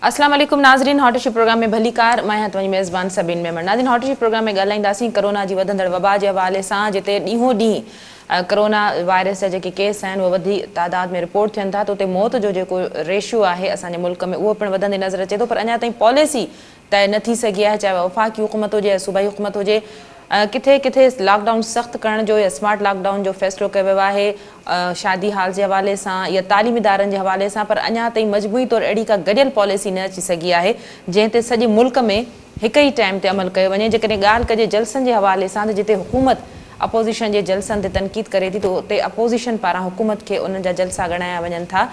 अस्सलाम वालेकुम नाज़रीन, हॉटशी प्रोग्राम में भली कार मैं तव्हांजी मेज़बान सबीन मेमन। नाज़रीन, हॉटशी प्रोग्राम में ॻाल्हाईंदासीं कोरोना जी वधंदड़ वबा जे हवाले सां, जिते ॾींहों ॾींहुं कोरोना वायरस जा जेके केस आहिनि उहे वधी तादाद में रिपोर्ट थियनि था, त उते मौत जो जेको रेशियो आहे असांजे मुल्क में उहो पिणु वधंदे नज़र अचे थो। पर अञा ताईं पॉलिसी तय न थी सघी आहे, चाहे वफ़ाक़ी हुकूमत हुजे या सूबाई हुकूमत हुजे। किथे किथे लॉकडाउन सख़्तु करण जो या स्मार्ट लॉकडाउन जो फ़ैसिलो कयो वियो आहे शादी हाल जे हवाले सां या तालीमी इदारनि जे हवाले सां, पर अञा ताईं मजबूरी तौरु अहिड़ी का गॾियल पॉलिसी न अची सघी आहे जंहिं ते सॼे मुल्क में हिक ई टाइम ते अमल कयो वञे। जेकॾहिं ॻाल्हि कजे जलसनि जे हवाले सां, त जिते हुकूमत अपोज़िशन जे जलसनि ते तनक़ीद करे थी, त उते अपोज़िशन पारां हुकूमत खे उन्हनि जा जलसा ॻणाया वञनि था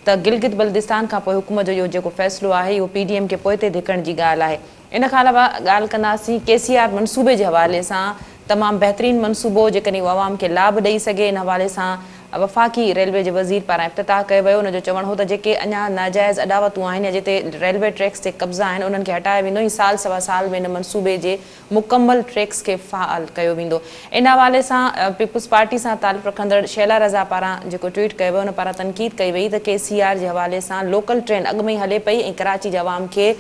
त गिलगित बल्तिस्तान खां पोइ हुकूमत जो इहो जेको फ़ैसिलो आहे इहो PDM खे पोइ ते धिकण जी ॻाल्हि आहे। इन खां अलावा ॻाल्हि कंदासीं KCR मनसूबे जे हवाले सां। तमामु बहितरीनु मनसूबो जेकॾहिं उहो आवाम खे लाभ ॾेई सघे, इन हवाले सां वफ़ाक़ी रेलवे जे वज़ीर पारां इफ़्तिताह कयो वियो। उनजो चवणु हो त जेके अञा नाजाइज़ अॾावतूं आहिनि या जिते रेलवे ट्रैक्स ते कब्ज़ा आहिनि उन्हनि खे हटायो वेंदो ऐं साल सवा साल में इन मनसूबे जे मुकमल ट्रैक्स खे फ़ाल कयो वेंदो। इन हवाले सां पीपुल्स पार्टी सां तालुक़ु रखंदड़ शैला रज़ा पारां जेको ट्वीट कयो वियो उन पारां तनक़ीद कई वई त KCR जे हवाले सां लोकल ट्रेन अॻु में ई हले पई ऐं कराची जे अवाम खे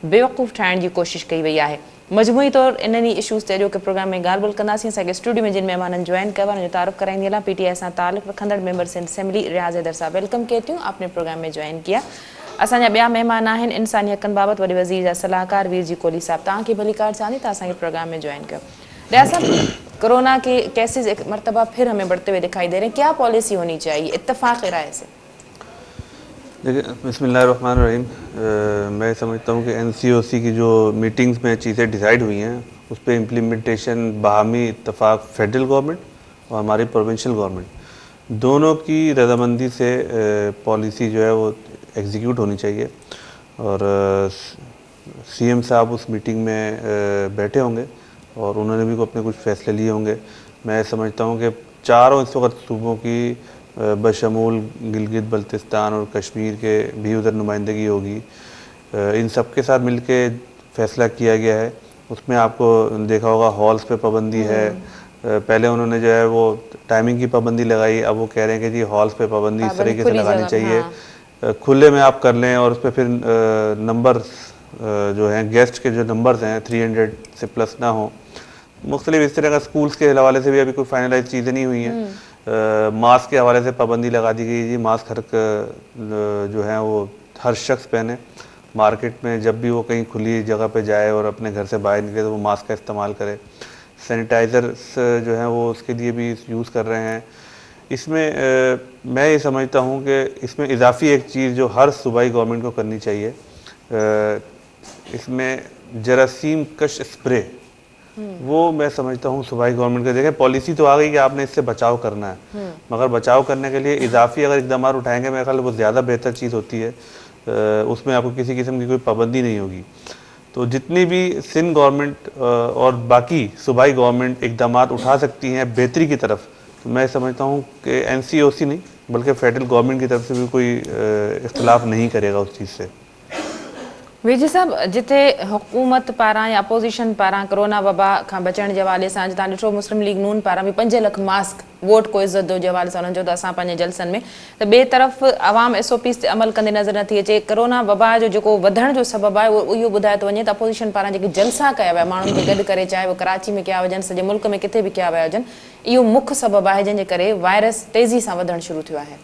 बेवकूफ़ ठाहिण जी कोशिशि कई वई आहे। मजमूई तौरु इन्हनि इशूज़ ते अॼोके प्रोग्राम में ॻाल्हि ॿोल कंदासीं। असांखे स्टूडियो में जिन महिमाननि जॉइन कयो आहे उनजो तारुफ़ कराईंदी हलां। PTI सां तालुक़ु रखंदड़ मेंबर सिंध असेंबली रियाज़ हैदर साहब, वेलकम कहती हूँ, आपने प्रोग्राम में ज्वाइन किया। असांजा ॿिया महिमान आहिनि इंसानी हक़नि बाबति वॾे वज़ीर जा सलाहकार वीर जी कोहली साहब, तव्हांखे भली कार चांदी त असांखे प्रोग्राम में ज्वाइन कयो। रियाज़ साहब, कोरोना के केसेस एक मरतबा फिर हमें बढ़ते हुए दिखाई दे रहे हैं, क्या पॉलिसी होनी चाहिए इत्तेफाक राय से? देखिए, बिस्मिल्लाहिर्रहमानिर्रहीम। मैं समझता हूँ कि NCOC की जो मीटिंग्स में चीज़ें डिसाइड हुई हैं उस पर इम्प्लीमेंटेशन बाहमी इत्तेफाक फेडरल गवर्नमेंट और हमारी प्रोविंशियल गवर्नमेंट दोनों की रजामंदी से पॉलिसी जो है वो एग्जीक्यूट होनी चाहिए। और CM साहब उस मीटिंग में बैठे होंगे और उन्होंने भी अपने कुछ फैसले लिए होंगे। मैं समझता हूँ कि चारों इस वक्त सूबों की बशमूल गिलगित बल्तिस्तान और कश्मीर के भी उधर नुमाइंदगी होगी। इन सब के साथ मिलके फैसला किया गया है। उसमें आपको देखा होगा हॉल्स पे पाबंदी है। पहले उन्होंने जो है वो टाइमिंग की पाबंदी लगाई, अब वो कह रहे हैं कि जी हॉल्स पे पाबंदी इस तरीके से लगानी चाहिए, खुले में आप कर लें और उस पर फिर नंबर जो हैं गेस्ट के जो नंबर्स हैं 300 से प्लस ना हो। मुख्तलिफ इस तरह का स्कूल्स के हवाले से भी अभी कोई फाइनलाइज चीज़ें नहीं हुई हैं। मास्क के हवाले से पाबंदी लगा दी गई जी, मास्क हर जो है वो हर शख्स पहने। मार्केट में जब भी वो कहीं खुली जगह पे जाए और अपने घर से बाहर निकले तो वो मास्क का इस्तेमाल करे। सैनिटाइज़र्स जो हैं वो उसके लिए भी यूज़ कर रहे हैं। इसमें मैं ये समझता हूँ कि इसमें इजाफी एक चीज़ जो हर सूबाई गवर्नमेंट को करनी चाहिए, इसमें जरासीम कश स्प्रे, वो मैं समझता हूँ सूबाई गवर्नमेंट के देखें। पॉलिसी तो आ गई कि आपने इससे बचाव करना है, मगर बचाव करने के लिए इजाफी अगर इकदाम उठाएंगे मेरे ख्याल वो ज़्यादा बेहतर चीज़ होती है। उसमें आपको किसी किस्म की कोई पाबंदी नहीं होगी। तो जितनी भी सिंध गवर्नमेंट और बाकी सूबाई गवर्नमेंट इकदाम उठा सकती हैं बेहतरी की तरफ, तो मैं समझता हूँ कि NCOC नहीं बल्कि फेडरल गवर्नमेंट की तरफ से भी कोई इख्तलाफ नहीं करेगा उस चीज़ से। वीर साहब, जिथे हुकूमत पारां या अपोज़िशन पारां कोरोना वबा खां बचण जे हवाले सां तव्हां ॾिठो मुस्लिम लीग नून पारां बि 5 लख मास्क वोट को इज़त जे हवाले सां उन्हनि जो त असां पंहिंजे जलसनि में, त ॿिए तरफ़ आवाम SOPs ते अमल कंदे नज़र नथी अचे। कोरोना वबा जो जेको वधण जो सबबु आहे उहो इहो ॿुधाए थो वञे त अपोज़िशन पारां जेके जलसा कया विया माण्हुनि खे गॾु करे, चाहे उहो कराची में कया हुजनि, सॼे मुल्क में किथे बि कया विया हुजनि, इहो मुख्य सबबु आहे जंहिंजे करे वायरस तेज़ी सां वधणु शुरू थियो आहे।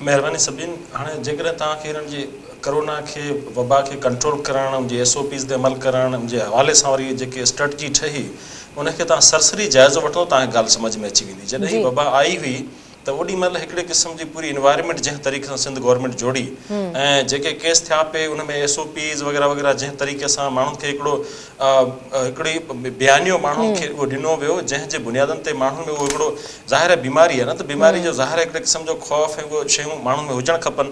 महिरबानी सभिनी। हाणे जेकॾहिं तव्हांखे हिननि जी कोरोना खे वबा खे कंट्रोल करण जे SOPs ते अमल करण जे हवाले सां वरी जेके स्ट्रेटजी ठही उनखे तव्हां सरसरी जाइज़ो वठो, तव्हांखे ॻाल्हि सम्झ में अची वेंदी। जॾहिं वबा आई हुई त ओॾी महिल हिकिड़े क़िस्म जी पूरी इन्वायरमेंट जंहिं तरीक़े सां सिंध गवर्नमेंट जोड़ी ऐं जेके केस थिया पे उन में SOPs वग़ैरह वग़ैरह जंहिं तरीक़े सां माण्हुनि खे हिकिड़ी बयानियो माण्हुनि खे उहो ॾिनो वियो, जंहिंजे बुनियादनि ते माण्हुनि में उहो हिकिड़ो ज़ाहिर बीमारी आहे न, त बीमारी जो ज़ाहिर हिकिड़े क़िस्म जो ख़ौफ़ ऐं उहे शयूं माण्हुनि में हुजणु खपनि,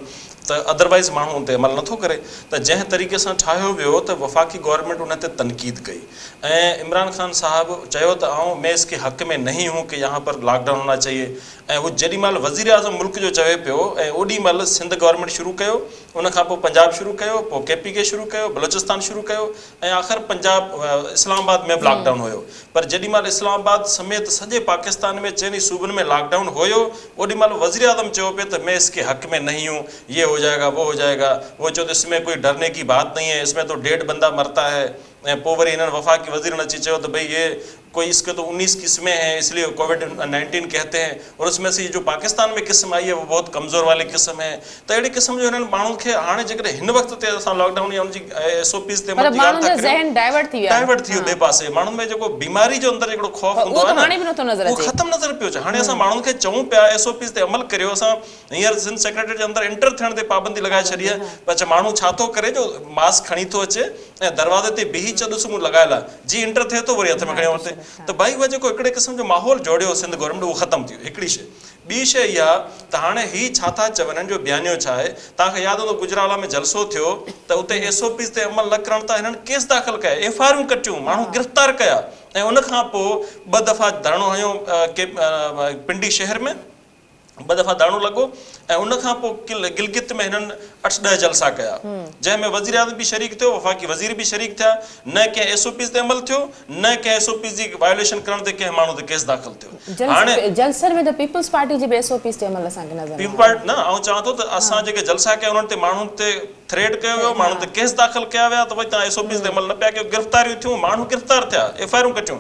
त अदरवाइज़ माण्हू उन ते अमल नथो करे। त जंहिं तरीक़े सां ठाहियो वियो त वफ़ाक़ी गवर्नमेंट उन ते तनक़ीद कई ऐं इमरान खान साहब चयो त मैं इसके हक़ में नहीं हूँ कि यहाँ पर लॉकडाउन होना चाहिए। ऐं उहो जेॾी महिल वज़ीर आज़म मुल्क जो चवे पियो ऐं ओॾी महिल सिंध गवर्नमेंट शुरू कयो, उन खां पोइ पंजाब शुरू कयो, पोइ KPK शुरू कयो, बलोचिस्तान शुरू कयो ऐं आख़िर पंजाब इस्लामाबाद में बि लॉकडाउन हुयो। पर जेॾी महिल इस्लामाबाद समेत सॼे पाकिस्तान में चइनी सूबनि में लॉकडाउन हुयो, ओॾी महिल वज़ीर आज़म चयो पियो त मैं इसके हक़ में नहीं हूँ, ये हो जाएगा, वो हो जाएगा, वो चो तो इसमें कोई डरने की बात नहीं है, इसमें तो 1.5 बंदा मरता है। पोइ वरी इन्हनि वफ़ाक़ी वज़ीर अची चयो तो भाई ये कोई इसके तो 19 किस्में हैं इसलिए कोविड-19 कहते हैं, और उसमें से जो पाकिस्तान में किस्म आई है वो बहुत कमज़ोर वाली किस्म है। तो अहिड़ी किस्म जो इन्हनि माण्हुनि खे हाणे जेकॾहिं हिन वक़्त ते असां लॉकडाउन या उनजी SOPs ते मतलब माण्हुनि जो ज़हन डाइवर्ट थी वियो आहे। डाइवर्ट थी वियो ॿिए पासे। माण्हुनि में जेको बीमारी जो अंदरि हिकिड़ो ख़ौफ़ हूंदो आहे न, हाणे बि नथो नज़र उहो अचे। ख़तमु नज़र पियो अचे। हाणे असां माण्हुनि खे चऊं पिया SOPs ते अमल करियो। असां हींअर सिंध सेक्रेटरी जे अंदरि एंटर थियण ते पाबंदी लॻाए छॾी आहे, पर अच्छा माण्हू छा थो करे जो मास्क खणी थो अचे ऐं दरवाज़े ते बीही चयो ॾिस मूं लॻायल आहे, जी एंटर थिए थो वरी हथ में खणी वरिते। त भाई उहा जेको हिकिड़े क़िस्म जो माहौल जोड़ियो सिंध गवर्नमेंट, उहो ख़तमु थी वियो। हिकिड़ी शइ। ॿी शइ इहा त हाणे ही छा था चवनि जो बयानियो छा आहे, तव्हांखे यादि हूंदो गुजराला में जलसो थियो त उते SOPs ते अमल न करण तां हिननि केस दाख़िल कया, FIR कटियूं, माण्हू गिरफ़्तार कया, ऐं उन खां पोइ 2 दफ़ा धरणो हयो पिंडी शहर में, 2 दफ़ा धरणो लॻो, ऐं उन खां पोइ गिलगित में हिननि 8-10 जलसा कया, जंहिंमें वज़ीर आज़म बि शरीक थियो, वफ़ाक़ी वज़ीर बि शरीक थिया। न कंहिं SOPs ते अमल थियो, न कंहिं SOPs जी वायोलेशन करण ते कंहिं माण्हू ते केस दाख़िल थियो। हाणे जलसर में त पीपल्स पार्टी जे बि SOPs ते अमल असांखे नज़र पीपल पार्टी न, आउं चवां थो त असां जेके जलसा कया उन्हनि ते माण्हुनि ते थ्रेट कयो वियो, माण्हुनि ते केस दाख़िल कया विया, त भई तव्हां SOPs ते अमल न पिया कयो, गिरफ़्तारियूं थियूं, माण्हू गिरफ़्तार थिया, FIR कटियूं।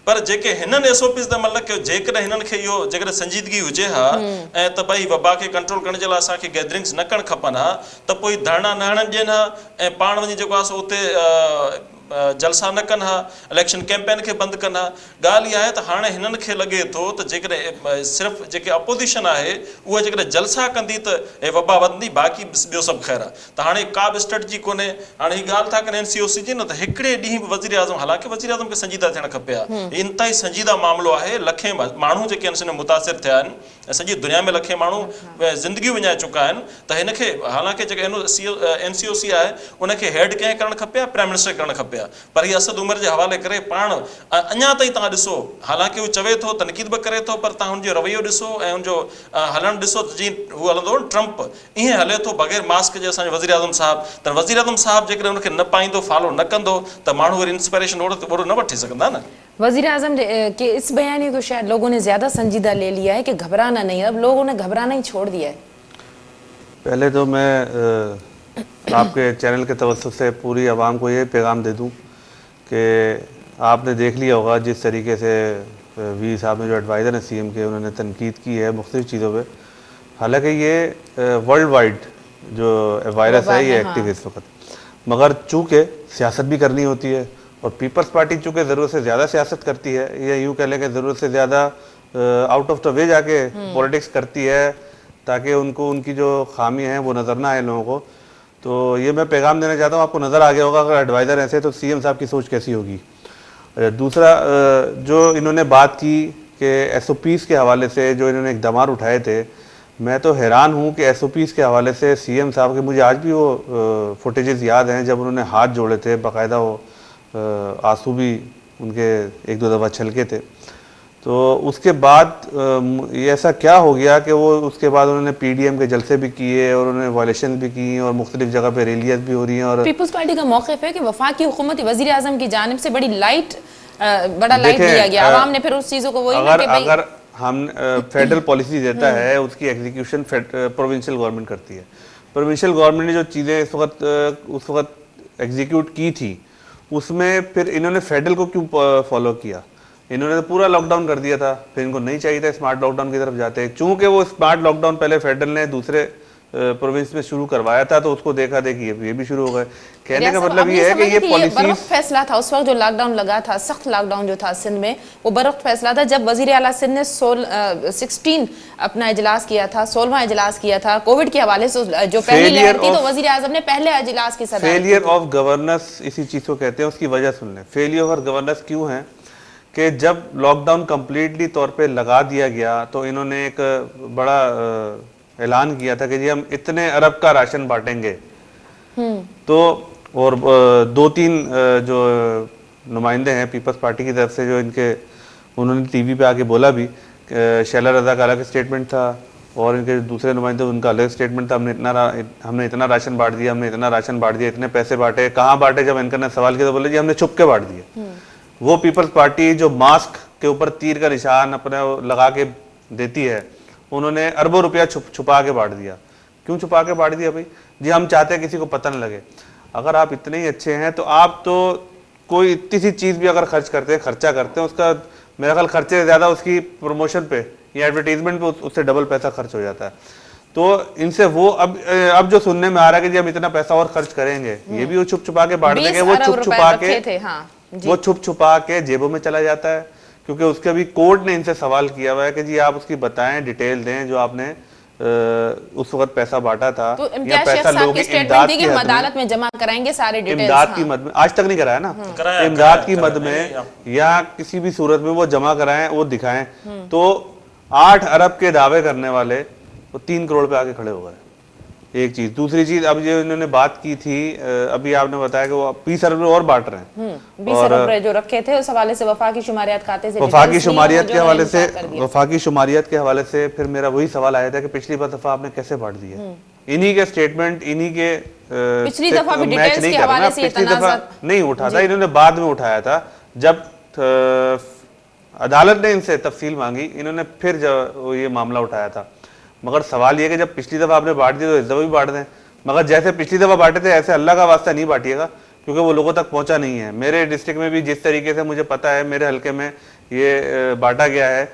पर जेके हिननि SOPs ते अमल न कयो, जेकॾहिं हिननि खे इहो जेकॾहिं संजीदगी हुजे हा ऐं त भई वबा खे कंट्रोल करण जे लाइ असांखे गैदरिंग्स न करणु खपनि हा, त पोइ धरना न हणणु ॾियनि हा ऐं पाण वञी जेको आहे सो उते जलसा न कनि हा, इलेक्शन कैंपेन खे बंदि कनि हा। ॻाल्हि इहा आहे त हाणे हिननि खे लॻे थो त जेकॾहिं सिर्फ़ु जेके अपोज़िशन आहे उहा जेकॾहिं जलसा कंदी त हे वबा वधंदी, बाक़ी ॿियो सभु ख़ैरु आहे। त हाणे का बि स्ट्रेटजी कोन्हे। हाणे ही ॻाल्हि था कनि NCOC जी न, त हिकिड़े ॾींहुं बि वज़ीर आज़म, हालांकि वज़ीर आज़म खे संजीदा थियणु खपे हा, इंतिहाई संजीदा मामिलो आहे। लखे माण्हू जेके आहिनि सिन मुतासिर थिया आहिनि ऐं सॼी दुनिया में लखे माण्हू ज़िंदगियूं विञाए चुका आहिनि। त हिनखे हालांकि जेके NCOC आहे उनखे हेड कंहिं करणु खपे, प्राइम मिनिस्टर करणु खपे, पर हीअ असद उमर जे हवाले करे पाण अञा ताईं तव्हां ॾिसो, हालांकि हू चवे थो, तनक़ीद बि करे थो, पर तव्हां हुनजो रवैयो ॾिसो ऐं हुनजो हलणु ॾिसो, जीअं हू हलंदो ट्रम्प ईअं हले थो बग़ैर मास्क जे असांजो वज़ीर आज़म साहब। त वज़ीर आज़म साहब जेकॾहिं हुनखे न पाईंदो, फॉलो न कंदो, त माण्हू वरी इंस्पिरेशन ओड़ो न वठी सघंदा न। वज़ीर आज़म के इस बयानी को शायद लोगों ने ज़्यादा संजीदा ले लिया है कि घबराना नहीं, अब लोगों ने घबराना ही छोड़ दिया है। पहले तो मैं आपके चैनल के तवज्जुह से पूरी आवाम को ये पैगाम दे दूं कि आपने देख लिया होगा जिस तरीके से वी साहब ने जो एडवाइज़र हैं CM के, उन्होंने तनकीद की है मुख्तलिफ चीज़ों पे। हालांकि ये वर्ल्ड वाइड जो वायरस है ये एक्टिव है इस वक्त, मगर चूँकि सियासत भी करनी होती है और पीपल्स पार्टी चूँकि ज़रूरत से ज़्यादा सियासत करती है, या यूँ कह लें कि ज़रूरत से ज़्यादा आउट ऑफ द वे जाके पॉलिटिक्स करती है ताकि उनको उनकी जो खामियाँ हैं वो नज़र ना आए लोगों को। तो ये मैं पैगाम देना चाहता हूँ, आपको नज़र आ गया होगा अगर एडवाइज़र ऐसे तो CM साहब की सोच कैसी होगी। दूसरा जो इन्होंने बात की कि SOPs के हवाले से जो इन्होंने इक़दाम उठाए थे, मैं तो हैरान हूँ कि SOPs के हवाले से CM साहब के, मुझे आज भी वो फुटेजेस याद हैं जब उन्होंने हाथ जोड़े थे, बाकायदा वो आंसू भी उनके 1-2 दफ़ा छलके थे। तो उसके बाद ये ऐसा क्या हो गया कि वो उसके बाद उन्होंने PDM के जलसे भी किए और उन्होंने वायलेशन भी की और मुख्तलिफ जगह पे रैलियाँ भी हो रही हैं। और पीपल्स पार्टी का मौक़िफ़ है कि वफाकी हुकूमत वज़ीर आज़म की जानिब से बड़ी बड़ा लाइट लिया गया, आवाम ने फिर उस चीज़ों को वही अगर हम फेडरल पॉलिसी देता है उसकी एग्जीक्यूशन प्रोविंशियल गवर्नमेंट करती है। प्रोविंशियल गवर्नमेंट ने जो चीज़ें उस वक्त एग्जीक्यूट की थी उसमें फिर इन्होंने फेडरल को क्यों फॉलो किया? इन्होंने तो पूरा लॉकडाउन कर दिया था, फिर इनको नहीं चाहिए था स्मार्ट लॉकडाउन की तरफ जाते। चूंकि वो स्मार्ट लॉकडाउन पहले फेडरल ने दूसरे प्रोविंस में शुरू करवाया था तो उसको देखा देखी ये भी शुरू हो गए। कहने का मतलब ये है कि ये पॉलिसी फैसला था उस वक्त जो लॉकडाउन लगा था, सख्त लॉकडाउन जो था सिंध में, वो बरवक्त फैसला था जब वजीर आला सिंध ने 16 अपना इजलास किया था, 16वां इजलास किया था कोविड के हवाले से। जो पहली लहर थी तो वजीर आजम ने पहले इजलास की सदारत की। फेलियर ऑफ गवर्नेंस इसी चीज को कहते हैं, उसकी वजह सुन लें। फेलियर ऑफ गवर्नेंस क्यों है कि जब लॉकडाउन कंप्लीटली तौर पे लगा दिया गया तो इन्होंने एक बड़ा ऐलान किया था कि जी हम इतने अरब का राशन बांटेंगे। तो और 2-3 जो नुमाइंदे हैं पीपल्स पार्टी की तरफ से जो इनके, उन्होंने टीवी पे आके बोला भी, शैला रजा का अलग स्टेटमेंट था और इनके दूसरे नुमाइंदे उनका अलग स्टेटमेंट था, हमने इतना राशन बांट दिया, हमने इतना राशन बांट दिया, इतने पैसे बांटे, कहाँ बांटे। जब एंकर ने सवाल किया तो बोले जी हमने छुप के बांट दिए। वो पीपल्स पार्टी जो मास्क के ऊपर तीर का निशान अपने लगा के देती है, उन्होंने अरबों रुपया छुपा के बांट दिया। क्यों छुपा के बांट दिया भाई? जी हम चाहते हैं किसी को पता न लगे। अगर आप इतने ही अच्छे हैं तो आप तो कोई इतनी सी चीज़ भी अगर खर्चा करते हैं उसका मेरा ख्याल खर्चे से ज़्यादा उसकी प्रमोशन पे या एडवर्टीजमेंट पे उससे डबल पैसा खर्च हो जाता है। तो इनसे वो अब जो सुनने में आ रहा है कि जी हम इतना पैसा और खर्च करेंगे, ये भी वो छुप छुपा के बांट देंगे, वो छुप छुपा के जेबों में चला जाता है। क्योंकि उसके भी कोर्ट ने इनसे सवाल किया हुआ है कि जी आप उसकी बताएं, डिटेल दें जो आपने उस वक्त पैसा बांटा था, तो या पैसा लोगों की इमदाद की अदालत में जमा कराएंगे सारे डिटेल्स। इमदाद की मद में आज तक नहीं कराया ना, इमदाद की मद में या किसी भी सूरत में वो जमा कराएं, वो दिखाएं। तो 8 अरब के दावे करने वाले वो 3 करोड़ पे आके खड़े हो गए। एक चीज, दूसरी चीज, अब जो इन्होंने बात की थी, अभी आपने बताया कि वो 20 अरब और बांट रहे हैं। 20 अरब जो रखे थे उस हवाले से वफाकी शुमारियात खाते से, वफाकी शुमारियात के हवाले से फिर मेरा वही सवाल आया था कि पिछली दफा आपने कैसे बांट दिया? इन्हीं के स्टेटमेंट, इन्हीं के पिछली दफा भी डिटेल्स के हवाले से पिछली दफा नहीं उठा था, इन्होंने बाद में उठाया था जब अदालत ने इनसे तफसील मांगी, इन्होंने फिर ये मामला उठाया था। मगर सवाल ये कि जब पिछली दफा आपने बांट दिया तो इस दफा भी बांट दें, मगर जैसे पिछली दफा बांटे थे ऐसे अल्लाह का वास्ता नहीं बांटिएगा, क्योंकि वो लोगों तक पहुंचा नहीं है। मेरे डिस्ट्रिक्ट में भी जिस तरीके से मुझे पता है, मेरे हल्के में ये बांटा गया है,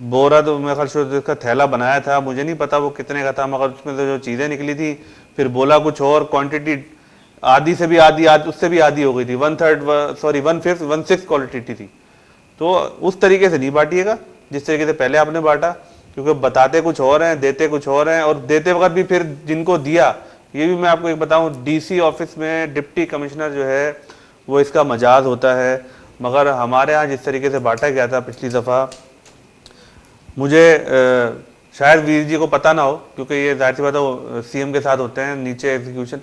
बोरा तो मेरे ख्याल से इसका थैला बनाया था, मुझे नहीं पता वो कितने का था, मगर उसमें से जो चीज़ें निकली थी फिर बोला कुछ और, क्वान्टिटी आधी से भी आधी, उससे भी आधी हो गई थी, 1/6 क्वालिटी थी। तो उस तरीके से नहीं बांटिएगा जिस तरीके से पहले आपने बांटा, क्योंकि बताते कुछ और हैं, देते कुछ और हैं, और देते वक्त भी फिर जिनको दिया, ये भी मैं आपको एक बताऊं, डीसी ऑफिस में डिप्टी कमिश्नर जो है वो इसका मजाज होता है। मगर हमारे यहाँ जिस तरीके से बांटा गया था पिछली दफ़ा, मुझे शायद वीर जी को पता ना हो, क्योंकि ये जाहिर सी बात है वो सीएम के साथ होते हैं नीचे एग्जीक्यूशन।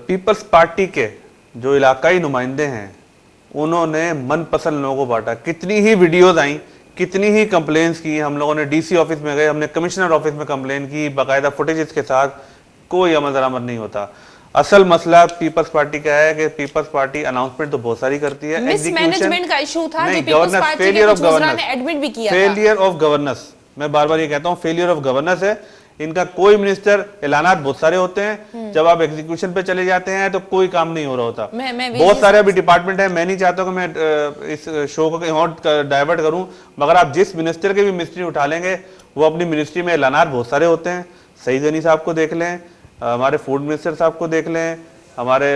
पीपल्स पार्टी के जो इलाकाई नुमाइंदे हैं उन्होंने मनपसंद लोगों को बांटा। कितनी ही वीडियोज़ आई, कितनी ही कंप्लेंट्स की, हम लोगों ने डीसी ऑफिस में गए, हमने कमिश्नर ऑफिस में कंप्लेन की, बाकायदा फुटेजेस के साथ, कोई अमल दरामद नहीं होता। असल मसला पीपल्स पार्टी का है कि पीपल्स पार्टी अनाउंसमेंट तो बहुत सारी करती है, मिसमैनेजमेंट का इशू था, नहीं, governance, failure of governance, admit भी किया था। फेलियर ऑफ गवर्नेंस, मैं बार बार ये कहता हूँ, फेलियर ऑफ गवर्नेंस है इनका। कोई मिनिस्टर, ऐलानात बहुत सारे होते हैं, जब आप एग्जीक्यूशन पे चले जाते हैं तो कोई काम नहीं हो रहा होता। बहुत सारे अभी डिपार्टमेंट है, मैं नहीं चाहता कि मैं इस शो को डाइवर्ट करूं, मगर आप जिस मिनिस्टर के भी मिनिस्ट्री उठा लेंगे, वो अपनी मिनिस्ट्री में ऐलानात बहुत सारे होते हैं। सईद गनी साहब को देख लें, हमारे फूड मिनिस्टर साहब को देख लें, हमारे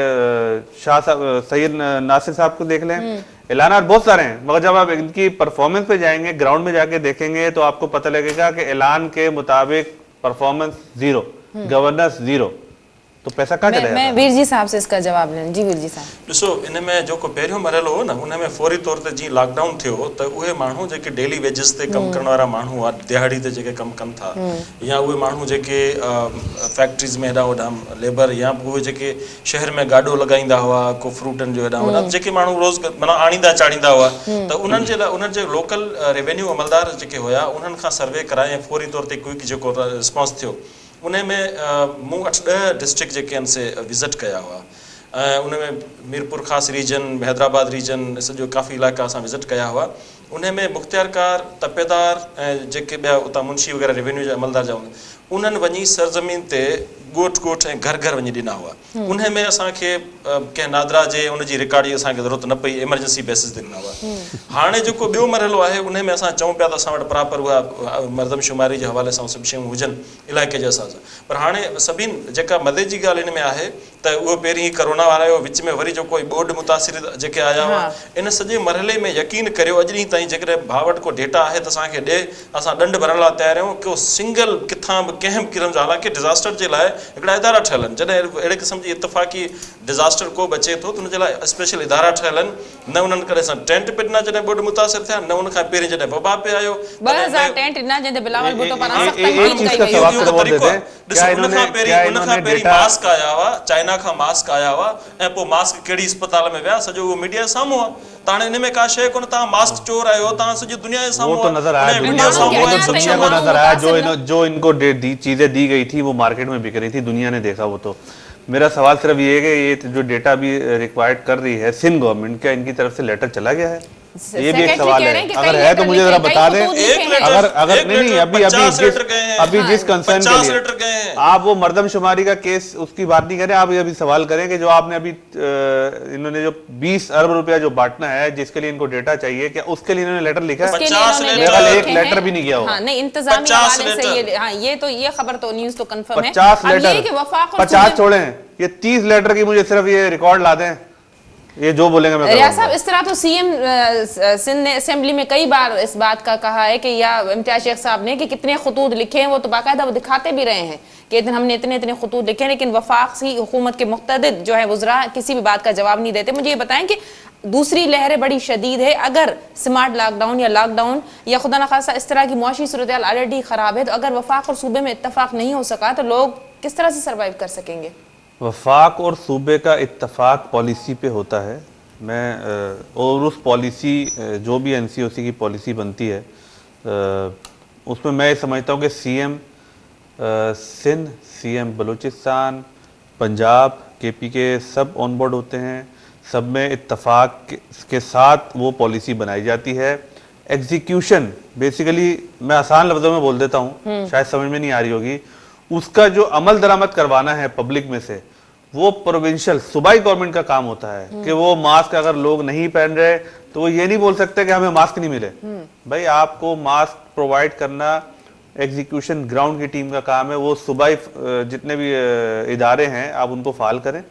शाह साहब, सैयद नासिर साहब को देख लें, ऐलानात बहुत सारे हैं। मगर जब आप इनकी परफॉर्मेंस पे जाएंगे, ग्राउंड में जाके देखेंगे, तो आपको पता लगेगा कि ऐलान के मुताबिक परफॉर्मेंस 0, गवर्नेंस 0, तो पैसा कहाँ चला जाता है? मैं वीर जी साहब से इसका जवाब लें। जी वीर जी साहब, ॾिसो, इन में जेको पहिरियों मरहलो हो न, उन में फौरी तौर ते जीअं लॉकडाउन थियो त उहे माण्हू जेके डेली वेजिस ते कमु करण वारा माण्हू हुआ, दिहाड़ी ते जेके कमु कनि था, या उहे माण्हू जेके फैक्ट्रीज़ में हेॾां होॾां लेबर, या उहे जेके शहर में गाॾो लॻाईंदा हुआ, को फ्रूटनि जो हेॾां होॾां, जेके माण्हू रोज़ माना आणींदा चाढ़ींदा हुआ, त उन्हनि जे लाइ उन्हनि जे लोकल रेवेन्यू अमलदार जेके हुया, उन्हनि खां सर्वे कराए ऐं फौरी तौर ते क्विक जेको रिस्पॉन्स थियो, उन में मूं 8-10 डिस्ट्रिक्ट जेके आहिनि से विज़िट कया हुआ। ऐं उन में मीरपुर ख़ासि रीजन, हैदराबाद रीजन, सॼो काफ़ी इलाइक़ा असां विज़िट कया हुआ। उन में मुख़्तियारकार, तपेदार ऐं जेके ॿिया उतां मुंशी वग़ैरह रेवेन्यू जा अमलदार जा हूंदा, उन्हनि वञी सरज़मीन ते ॻोठ ॻोठ ऐं घर घर वञी ॾिना हुआ। उन में असांखे कंहिं नादरा जे उनजी रिकॉर्ड जी असांखे ज़रूरत न पई, एमरजेंसी बेसिस ते ॾिना हुआ। हाणे जेको ॿियो मरहलो आहे, उन में असां चऊं पिया त असां वटि प्रॉपर उहा मरदमशुमारी जे हवाले सां सभु शयूं हुजनि इलाइक़े जे हिसाब सां, पर हाणे सभिनि जेका मदे जी ॻाल्हि इन में आहे त उहो पहिरीं करोना वारा जो, विच में वरी जेको बोर्ड मुतासिर जेके आया हुआ, इन सॼे मरहले में यकीन करियो अॼु ॾींहुं ताईं जेकॾहिं भाउ वटि को डेटा आहे त असांखे ॾे, असां ॾंड भरण लाइ तयारु आहियूं। को सिंगल किथां बि कंहिं बि क़िस्म जा, हालांकि डिज़ास्टर जे लाइ हिकिड़ा इदारा ठहियल आहिनि, जॾहिं अहिड़े क़िस्म जी इतफ़ाक़ी डिज़ास्टर को बि अचे थो त उनजे लाइ स्पेशल इदारा ठहियल आहिनि। न उन्हनि करे असां टेंट पे ॾिना जॾहिं बोर्ड मुतासिर थिया, न उन खां पहिरीं जॾहिं वबा पे आयो 2000 टेंट ॾिना जंहिंते बिलावल भुट्टो पारां सख़्त तरीक़ो ॾिसो, उन खां पहिरीं मास्क आया हुआ, चाइना खां मास्क आया हुआ, ऐं पोइ मास्क कहिड़ी अस्पताल में विया, सॼो उहो मीडिया जे साम्हूं आहे। त हाणे इन में का शइ कोन, तव्हां मास्क चोर आहियो, तव्हां सॼी दुनिया जे साम्हूं, वो तो नजर आया, दुनिया को नजर आया, जो इनको चीजें दी गई थी वो मार्केट में बिक रही थी, दुनिया ने देखा। वो तो मेरा सवाल सिर्फ ये है कि ये जो डेटा भी रिक्वायर्ड कर रही है सिंध गवर्नमेंट, क्या इनकी तरफ से लेटर चला गया है? ये भी एक सेक्रेटरी सवाल कह है। रहे हैं कि अगर कई है तो लेटर मुझे लिखे जरा हैं, कई बता दें। खतूत लिखे हैं। अगर नहीं अभी 50 लेटर गए हैं। अभी जिस कंसर्न 50 के लेटर गए लिए हैं। आप वो मर्दमशुमारी का केस उसकी बात नहीं करें, आप अभी सवाल करें कि जो आपने अभी इन्होंने जो 20 अरब रुपया जो बांटना है जिसके लिए इनको डेटा चाहिए, क्या उसके लिए इन्होंने लेटर लिखा है? उसके लिए 50 इन्होंने लेटर लेटर एक लिखे लेटर हैं। भी नहीं किया होगा। हाँ नहीं, इंतजामी 50 हवाले से लेटर। ये, हाँ ये खबर तो न्यूज़ तो कंफर्म है। 50 अब ये लेटर, कि वफाक और 50 सूबे- छोड़ें, ये 30 लेटर की मुझे सिर्फ ये रिकॉर्ड ला दें, ये जो बोलेंगे मैं रियाज साहब, करूंगा। इस तरह तो सीएम सिंध ने असेंबली में कई बार इस बात का कहा है कि, या इम्तियाज शेख साहब ने, कि कितने खतूत लिखे हैं, वो तो बाकायदा वो दिखाते भी रहे हैं कि हमने इतने इतने खतूत लिखे हैं, लेकिन वफाकी हुकूमत के मुख्तदिर जो है वज़रा किसी भी बात का जवाब नहीं देते। मुझे ये बताएं कि दूसरी लहरें बड़ी शदीद है, अगर स्मार्ट लॉकडाउन या लॉकडाउन या खुदा न खासा इस तरह की मुआशी सूरत ऑलरेडी ख़राब है, तो अगर वफाक और सूबे में इत्तफाक नहीं हो सका तो लोग किस तरह से सर्वाइव कर सकेंगे? वफाक और सूबे का इत्तफाक पॉलिसी पे होता है। और उस पॉलिसी जो भी एनसीओसी की पॉलिसी बनती है उसमें मैं समझता हूँ कि CM Sindh, CM Balochistan, Punjab, KP के सब ऑन बोर्ड होते हैं, सब में इत्तफाक के साथ वो पॉलिसी बनाई जाती है। एग्जीक्यूशन बेसिकली मैं आसान लफ्ज़ों में बोल देता हूँ, शायद समझ में नहीं आ रही होगी, उसका जो अमल दरामद करवाना है पब्लिक में से, वो प्रोविंशियल सूबाई गवर्नमेंट का काम होता है कि वो मास्क अगर लोग नहीं पहन रहे तो वो ये नहीं बोल सकते कि हमें मास्क नहीं मिले। भाई आपको मास्क प्रोवाइड करना एग्जीक्यूशन ग्राउंड की टीम का काम है। वो सूबाई जितने भी इदारे हैं आप उनको फाल करें।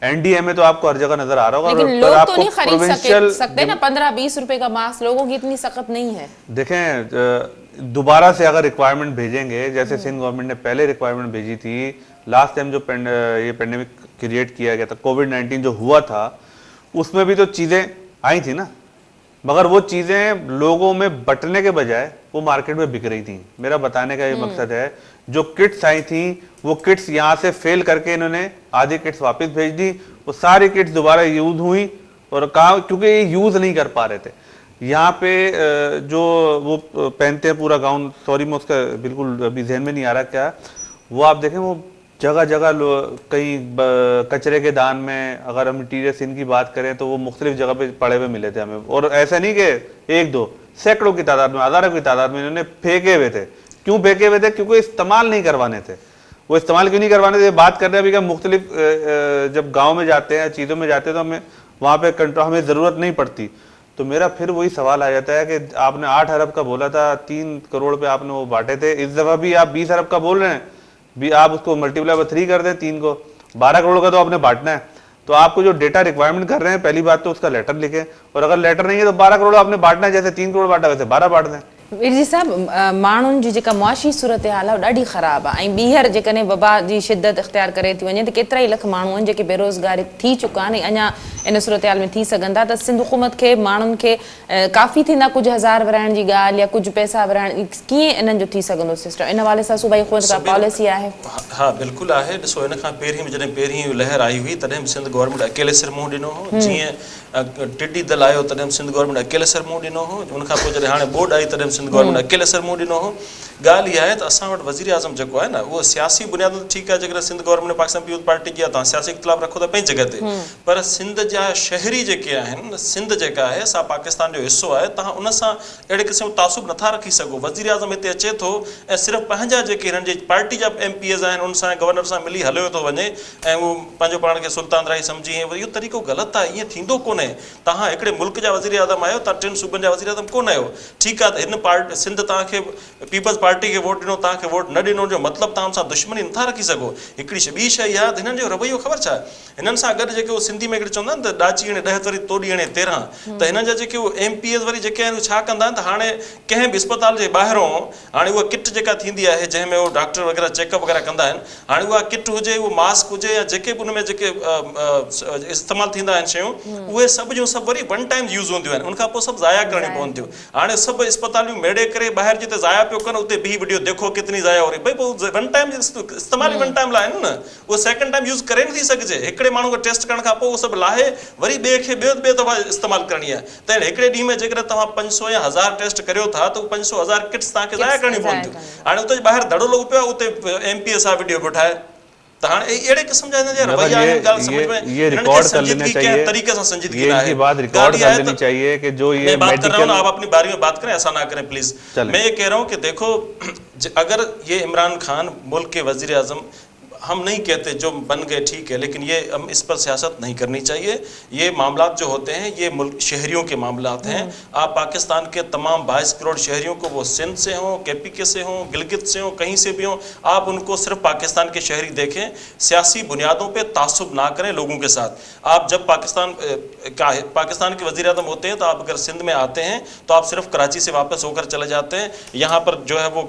एनडीएमए तो आपको हर जगह नजर आ रहा होगा, लेकिन पर लोग तो आपको नहीं खरीद प्रोविंशियल सकते ना 15-20 रुपए का मास्क, लोगों की इतनी सख्त नहीं है। देखें दोबारा से अगर रिक्वायरमेंट भेजेंगे, जैसे सिंध गवर्नमेंट ने पहले रिक्वायरमेंट भेजी थी, लास्ट टाइम जो ये पेंडेमिक क्रिएट किया गया था, कोविड-19 जो हुआ था, उसमें भी तो चीजें आई थी ना, मगर वो चीजें लोगों में बंटने के बजाय वो मार्केट में बिक रही थी। मेरा बताने का ये मकसद है, जो किट्स आई थी वो किट्स यहाँ से फेल करके इन्होंने आधी किट्स वापस भेज दी, वो सारी किट्स दोबारा यूज हुई और कहा, क्योंकि ये यूज नहीं कर पा रहे थे। यहाँ पे जो वो पहनते हैं पूरा गाउन, सॉरी मैं उसका बिल्कुल अभी जहन में नहीं आ रहा क्या, वो आप देखें वो जगह जगह कहीं कचरे के दान में, अगर हम इंटीरियर सीन की बात करें तो वो मुख्तलिफ जगह पे पड़े हुए मिले थे हमें। और ऐसा नहीं कि एक दो, सैकड़ों की तादाद में, हजारों की तादाद में इन्होंने फेंके हुए थे। क्यों फेंके हुए थे? क्योंकि इस्तेमाल नहीं करवाने थे। वो इस्तेमाल क्यों नहीं करवाने थे? बात कर रहे हैं अभी क्या, मुख्तलिफ जब गाँव में जाते हैं, चीज़ों में जाते हैं, तो हमें वहाँ पे कंट्रोल, हमें ज़रूरत नहीं पड़ती। तो मेरा फिर वही सवाल आ जाता है कि आपने 8 अरब का बोला था, 3 करोड़ पे आपने वो बांटे थे, इस दफ़ा भी आप 20 अरब का बोल रहे हैं, भी आप उसको मल्टीप्लाई बाय 3 कर दें, 3 को 12 करोड़ का तो आपने बांटना है। तो आपको जो डेटा रिक्वायरमेंट कर रहे हैं, पहली बात तो उसका लेटर लिखें, और अगर लेटर नहीं है तो 12 करोड़ आपने बांटना है, जैसे 3 करोड़ बांटा वैसे 12 बांट दें। वीर जी साहब, माण्हुनि जी जेका मुआशी सूरत हाल आहे ॾाढी ख़राबु आहे, ऐं ॿीहर जेकॾहिं वबा जी शिदत इख़्तियार करे थी वञे त केतिरा ई लख माण्हू आहिनि जेके बेरोज़गार थी चुका आहिनि, अञा इन सूरत हाल में थी सघंदा। त सिंध हुकूमत खे माण्हुनि खे काफ़ी थींदा कुझु हज़ार विराइण जी ॻाल्हि या कुझु पैसा विराइण, कीअं इन्हनि जो थी सघंदो सिस्टम? इन हवाले सां सूबाई हुकूमत का पॉलिसी आहे? हाँ बिल्कुलु आहे। ॾिसो, इन खां पहिरीं जॾहिं पहिरीं लहर आई हुई तॾहिं बि सिंध गवर्नमेंट अकेले सिर मुंहुं ॾिनो हो। जीअं टिड्डी दल आयो तॾहिं बि सिंध गवर्नमेंट अकेले सिर मुंहुं ॾिनो हो। उनखां पोइ जॾहिं हाणे बोर्ड आई तॾहिं बि सिंध गवर्नमेंट अकेले सिर मुंहुं ॾिनो हो। ॻाल्हि इहा आहे त असां वटि वज़ीर आज़म जेको आहे न, उहो सियासी बुनियाद ते ठीकु आहे, जेकॾहिं सिंध गवर्नमेंट पाकिस्तान पीपल्स पार्टी जी आहे, तव्हां सियासी इख़्तिलाफ़ रखो त पंहिंजी जॻह ते, पर सिंध जा शहरी जेके आहिनि, सिंध जेका आहे सा पाकिस्तान जो हिसो आहे, तव्हां उन सां अहिड़े क़िस्म जो तासुब नथा रखी सघो। वज़ीर आज़म हिते अचे थो ऐं सिर्फ़ु पंहिंजा जेके हिननि जी पार्टी जा MPs आहिनि उन सां गवर्नर सां मिली हलियो थो वञे ऐं उहो पंहिंजो पाण खे सुल्तान राही सम्झी, ऐं इहो तरीक़ो ग़लति आहे, ईअं थींदो कोन्हे। तव्हां हिकिड़े मुल्क जा वज़ीर आज़म आहियो, तव्हां 3 सूबनि जा वज़ीर आज़म कोन आहियो। ठीकु आहे, त हिन पार्टी सिंध तव्हांखे पीपल्स पार्टी खे वोट ॾिनो, तव्हांखे वोट न ॾिनो जो मतिलबु तव्हां सां दुश्मनी नथा रखी सघो। हिकिड़ी ॿी शइ आहे, हिननि जो रवैयो ख़बर छा आहे? हिननि सां गॾु जेके सिंधी में हिकिड़े चवंदा आहिनि त ॾाची हणे 10 वरी तोड़ी हणे 13, त हिननि जा जेके MPs वरी जेके आहिनि छा कंदा आहिनि त हाणे कंहिं बि अस्पताल जे ॿाहिरों हाणे उहा किट जेका थींदी आहे जंहिंमें उहो डॉक्टर वग़ैरह चेकअप वग़ैरह कंदा आहिनि, हाणे उहा किट हुजे, उहो मास्क हुजे या जेके बि उन में जेके इस्तेमालु थींदा आहिनि शयूं, उहे सभु जूं सभु वरी 1 टाइम यूज़ हूंदियूं आहिनि, उनखां पोइ सभु ज़ाया करणियूं पवंदियूं। हाणे सभु अस्पतालियूं मेड़े करे ॿाहिरि जिते ज़ाया पियो कनि उते बि वीडियो देखो कितनी ज़ाया हो रही। भाई पोइ 1 टाइम इस्तेमाल 1 टाइम लाइ न, उहो 2nd टाइम यूज़ करे नथी सघिजे। हिकिड़े माण्हू खे टेस्ट करण खां पोइ उहो सभु लाहे वरी ॿिए खे ॿिए दफ़ा इस्तेमालु करणी आहे। त हिकिड़े ॾींहं में जेकॾहिं तव्हां 500 या 1000 टेस्ट करियो था त 500-1000 किट्स तव्हांखे ज़ाया करणियूं पवंदियूं। हाणे उते ॿाहिरि धड़ो लॻो पियो आहे, उते MPs सां वीडियो पियो ठाहे, त हाणे अहिड़े क़िस्म जा हिन जा रवैया आहिनि, ॻाल्हि समझ में ये हिननि खे रिकॉर्ड कर लेना संजीदगी चाहिए, कंहिं तरीक़े सां संजीदगी ये न इनकी आहे। बात रिकॉर्ड ॻाल्हि कर इहा है लेनी त चाहिए कि जो ये मैं बात कर रहा हूँ ना, मेडिकल आप अपनी बारी में बात करें, ऐसा ना करें प्लीज। चलें। मैं ये कह रहा हूँ कि देखो अगर ये इमरान खान मुल्क के वजीर आजम, हम नहीं कहते जो बन गए ठीक है, लेकिन ये हम इस पर सियासत नहीं करनी चाहिए। ये मामलात जो होते हैं ये मुल्क शहरियों के मामलात हैं। आप पाकिस्तान के तमाम 22 करोड़ शहरियों को, वो सिंध से हों, KPK से हों, गिलगित से हों, कहीं से भी हों, आप उनको सिर्फ पाकिस्तान के शहरी देखें, सियासी बुनियादों पे तासुब ना करें लोगों के साथ। आप जब पाकिस्तान के वज़ीर आज़म होते हैं तो आप अगर सिंध में आते हैं तो आप सिर्फ कराची से वापस होकर चले जाते हैं। यहाँ पर जो है वो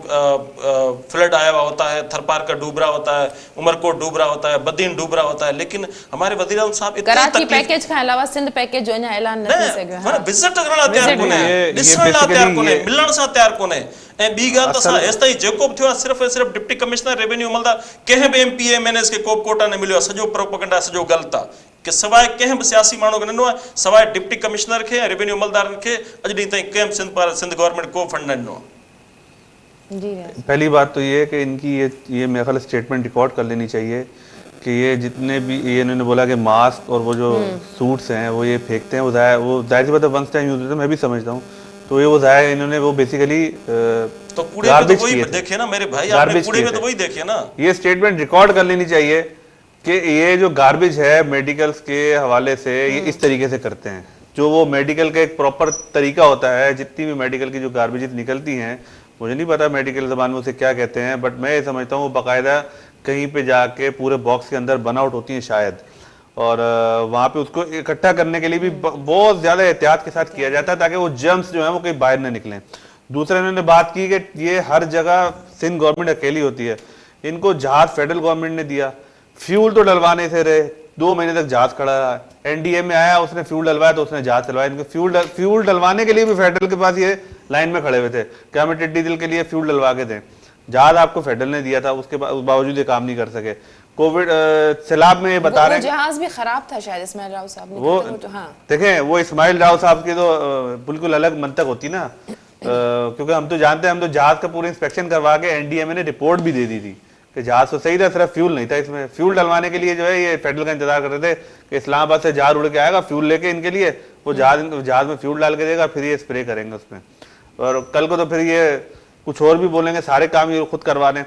फ्लड आया हुआ होता है, थरपार का डूब रहा होता है, उमरकोट डूब रहा होता है, बदीन डूब रहा होता है, लेकिन हमारे वज़ीर आज़म साहब इतनी कराची तकलीफ़ पैकेज खां अलावा सिंध पैकेज जो अञा ऐलान न थी सघियो आहे। विज़िट करण लाइ तयारु कोन्हे, ये ॾिसण लाइ basically तयारु कोन्हे, ये- मिलण सां तयारु कोन्हे। ऐं ॿी ॻाल्हि त असां हेसि ताईं जेको बि थियो आहे सिर्फ़ु ऐं सिर्फ़ु डिप्टी कमिश्नर रेवेन्यू अमलदार, कंहिं बि MP MNS खे को बि कोटा न मिलियो आहे, सॼो प्रोपेगेंडा, सॼो ग़लति आहे कि सवाइ कंहिं बि सियासी माण्हू खे ॾिनो आहे, सवाइ डिप्टी कमिश्नर खे ऐं रेवेन्यू अमलदारनि खे अॼु ॾींहं ताईं कंहिं बि सिंध गवर्नमेंट को फंड न ॾिनो आहे। जी रियाज़। पहली बात तो ये है कि इनकी ये मेरे ख्याल स्टेटमेंट रिकॉर्ड कर लेनी चाहिए कि ये जितने भी ये इन्होंने बोला कि मास्क और वो जो सूट्स हैं वो ये फेंकते हैं, वो जाहिर सी बात है वंस टाइम यूज होते हैं, मैं भी समझता हूँ। तो ये वो ज़ाहिर इन्होंने वो बेसिकली तो कूड़े में तो वही देखिए ना मेरे भाई, आपने कूड़े में तो वही देखिए ना। ये स्टेटमेंट रिकॉर्ड कर लेनी चाहिए कि ये जो गार्बेज है मेडिकल्स के हवाले से ये इस तरीके से करते हैं। जो वो मेडिकल का एक प्रॉपर तरीका होता है, जितनी भी मेडिकल की जो गार्बेजेस निकलती हैं, मुझे नहीं पता मेडिकल ज़बान में उसे क्या कहते हैं, बट मैं ये समझता हूँ वो बाकायदा कहीं पे जाके पूरे बॉक्स के अंदर बन आउट होती हैं शायद, और वहाँ पे उसको इकट्ठा करने के लिए भी बहुत ज़्यादा एहतियात के साथ किया जाता है ताकि वो जर्म्स जो है वो कहीं बाहर ना निकलें। दूसरा इन्होंने बात की कि ये हर जगह सिंध गवर्नमेंट अकेली होती है, इनको जहाज फेडरल गवर्नमेंट ने दिया, फ्यूल तो डलवाने से रहे, 2 महीने तक जहाज खड़ा रहा। NDA में आया, उसने फ्यूल डलवाया तो उसने जहाज चलवाया। इनको फ्यूल डलवाने के लिए भी फेडरल के पास ये लाइन में खड़े हुए थे कि हमें टिड्डी दिल के लिए फ्यूल डलवा के दें। जहाज आपको फेडरल ने दिया था, उसके बावजूद ये काम नहीं कर सके। कोविड सैलाब में ये बता रहे हैं जहाज भी खराब था शायद, इस्माइल राव साहब ने वो तो हाँ। देखें, वो इस्माइल राव साहब की तो बिल्कुल अलग मंतक होती ना, क्योंकि हम तो जानते हैं, हम तो जहाज का पूरा इंस्पेक्शन करवा के NDA में ने रिपोर्ट भी दे दी थी कि जहाज तो सही था, सिर्फ फ्यूल नहीं था इसमें। फ्यूल डलवाने के लिए जो है ये फेडरल का इंतजार कर रहे थे कि इस्लामाबाद से जहाज उड़ के आएगा फ्यूल लेके इनके लिए, वो जहाज में फ्यूल डाल के देगा, फिर ये स्प्रे करेंगे उसमें। और कल को तो फिर ये कुछ और भी बोलेंगे, सारे काम ये खुद करवा दें।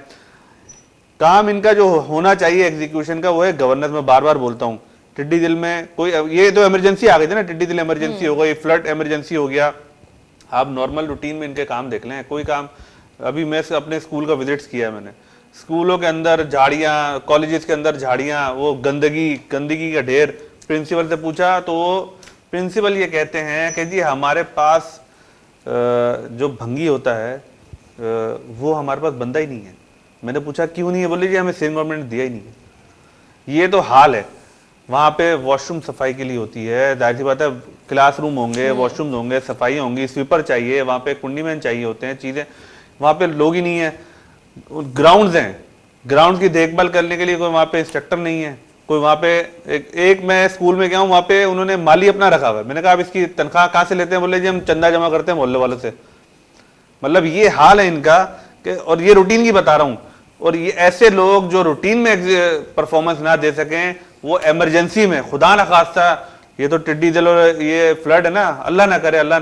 काम इनका जो होना चाहिए एग्जीक्यूशन का वो है गवर्नेंस। में बार बार बोलता हूँ, टिड्डी दिल में कोई ये तो इमरजेंसी आ गई थी ना, टिड्डी दिल इमरजेंसी हो गई, फ्लड इमरजेंसी हो गया। आप नॉर्मल रूटीन में इनके काम देख लें, कोई काम। अभी मैं अपने स्कूल का विजिट्स किया है मैंने, स्कूलों के अंदर झाड़ियाँ, कॉलेजेस के अंदर झाड़ियाँ, वो गंदगी का ढेर। प्रिंसिपल से पूछा तो वो प्रिंसिपल ये कहते हैं कि जी हमारे पास जो भंगी होता है वो हमारे पास बंदा ही नहीं है। मैंने पूछा क्यों नहीं है, बोले जी हमें सिंध गवर्नमेंट ने दिया ही नहीं है। ये तो हाल है। वहाँ पे वॉशरूम सफाई के लिए होती है, जाहिर सी बात है क्लासरूम होंगे, वॉशरूम होंगे, सफाई होंगी, स्वीपर चाहिए, वहाँ पे कुंडीमैन चाहिए होते हैं, चीज़ें। वहाँ पे लोग ही नहीं है। ग्राउंड्स हैं, ग्राउंड की देखभाल करने के लिए कोई वहाँ पे इंस्ट्रक्टर नहीं है, कोई वहाँ पे एक मैं स्कूल में गया हूँ, वहाँ पे उन्होंने माली अपना रखा हुआ है। मैंने कहा आप इसकी तनख्वाह कहाँ से लेते हैं? बोले जी हम चंदा जमा करते हैं मोहल्ले वालों से। मतलब ये हाल है इनका कि, और ये रूटीन की बता रहा हूँ। और ये ऐसे लोग जो रूटीन में परफॉर्मेंस ना दे सकें, वो इमरजेंसी में, खुदा न खास्ता, ये तो टिड्डी दिल और ये फ्लड है ना, अल्लाह ना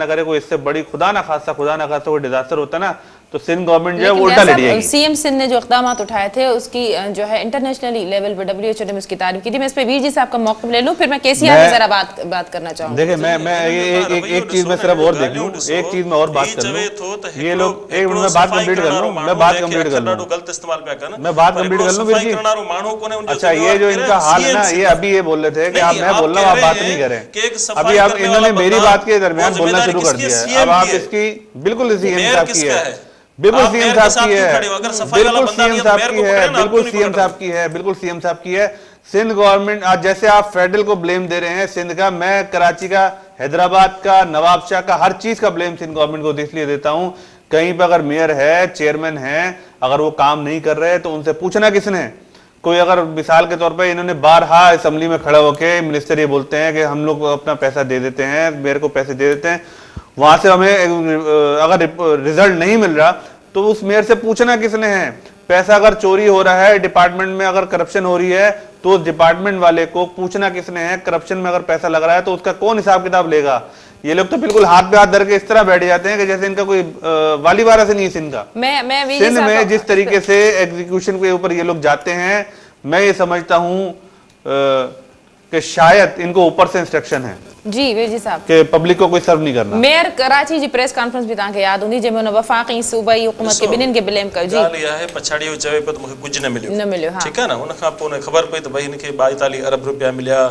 करे कोई इससे बड़ी खुदा ना खास्ता कोई डिजास्टर होता ना, तो सिंध गवर्नमेंट जो है वो उल्टा लड़ेगी। CM सिंध ने जो इक़दाम उठाए थे उसकी जो है इंटरनेशनली लेवल पे WHO ने उसकी तारीफ की थी। मैं इस पे वीर जी साहब का मौक़िफ़ ले लूं, फिर मैं KCR में जरा बात करना चाहूंगा। देखिए मैं एक चीज में सिर्फ और देख लूं, एक चीज में और बात कर लूं। ये लोग एक मिनट में बात कंप्लीट कर लूं, मैं बात कंप्लीट कर लूं, गलत इस्तेमाल पे करना, मैं बात कंप्लीट कर लूं। फिर अच्छा ये जो इनका हाल है ना, ये अभी ये बोल रहे थे कि आप, मैं बोल रहा हूं आप बात नहीं करें। अभी आप इन्होंने मेरी बात के दरमियान बोलना शुरू कर दिया है। अब आप इसकी बिल्कुल CM साहब की है, बिल्कुल CM साहब की है, बिल्कुल CM साहब की है, बिल्कुल CM साहब की है, बिल्कुल CM साहब की है। सिंध गवर्नमेंट आज जैसे आप फेडरल को ब्लेम दे रहे हैं सिंध का, मैं कराची का, हैदराबाद का, नवाबशाह का, हर चीज का ब्लेम सिंध गवर्नमेंट को इसलिए देता हूं, कहीं पर अगर मेयर है, चेयरमैन है, अगर वो काम नहीं कर रहे तो उनसे पूछना किसने? कोई अगर मिसाल के तौर पर इन्होंने बारहा असेंबली में खड़ा होकर मिनिस्टर ये बोलते हैं कि हम लोग अपना पैसा दे देते हैं, मेयर को पैसे दे देते हैं, वहां से हमें अगर रिजल्ट नहीं मिल रहा तो उस मेयर से पूछना किसने है? पैसा अगर चोरी हो रहा है, डिपार्टमेंट में अगर करप्शन हो रही है, तो उस डिपार्टमेंट वाले को पूछना किसने है? करप्शन में अगर पैसा लग रहा है तो उसका कौन हिसाब किताब लेगा? ये लोग तो बिल्कुल हाथ पे हाथ धर के इस तरह बैठ जाते हैं कि जैसे इनका कोई वाली वारा से नहीं है सिंध का। मैं सिंध में जिस तरीके से एग्जीक्यूशन के ऊपर ये लोग जाते हैं, मैं ये समझता हूं कि शायद इनको ऊपर से इंस्ट्रक्शन है जी वीर जी साहब कि पब्लिक को कोई सर्व नहीं करना। मेयर कराची जी प्रेस कॉन्फ्रेंस भी तव्हांखे याद हूंदी जंहिंमें हुन वफ़ाक़ी सूबाई हुकूमत खे ॿिन्हिनि खे ब्लेम कयो जी ॻाल्हि इहा आहे पछाड़ी हू चवे पियो त मूंखे कुझु न मिलियो हाँ ठीकु आहे न। उन खां पोइ उन ख़बर पई त भई हिनखे 42 अरब रुपया मिलिया,